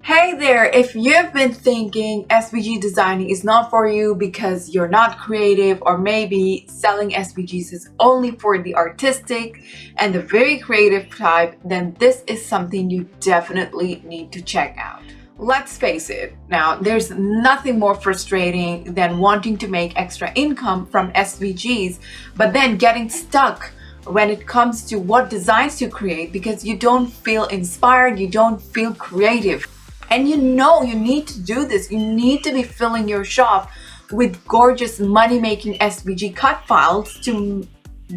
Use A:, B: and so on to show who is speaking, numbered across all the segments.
A: Hey there, if you've been thinking SVG designing is not for you because you're not creative, or maybe selling SVGs is only for the artistic and the very creative type, then this is something you definitely need to check out. Let's face it, now there's nothing more frustrating than wanting to make extra income from SVGs, but then getting stuck when it comes to what designs to create because you don't feel inspired, you don't feel creative. And you know you need to do this. You need to be filling your shop with gorgeous money-making SVG cut files to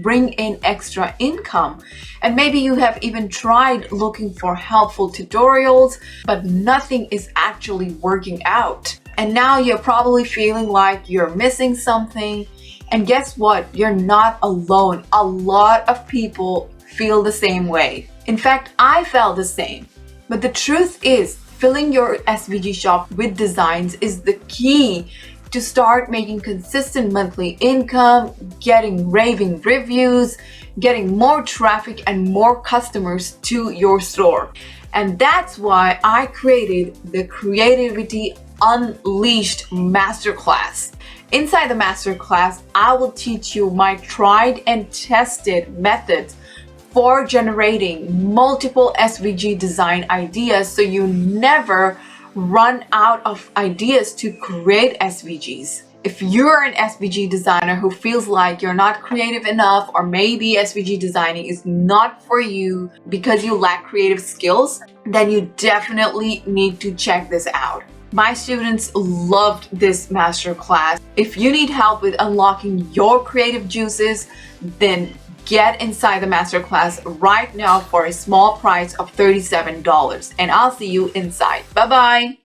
A: bring in extra income. And maybe you have even tried looking for helpful tutorials, but nothing is actually working out. And now you're probably feeling like you're missing something. And guess what? You're not alone. A lot of people feel the same way. In fact, I felt the same. But the truth is, filling your SVG shop with designs is the key to start making consistent monthly income, getting raving reviews, getting more traffic and more customers to your store. And that's why I created the Creativity Unleashed Masterclass. Inside the Masterclass, I will teach you my tried and tested methods for generating multiple SVG design ideas so you never run out of ideas to create SVGs. If you're an SVG designer who feels like you're not creative enough, or maybe SVG designing is not for you because you lack creative skills, then you definitely need to check this out. My students loved this masterclass. If you need help with unlocking your creative juices, then get inside the masterclass right now for a small price of $37. And I'll see you inside. Bye-bye.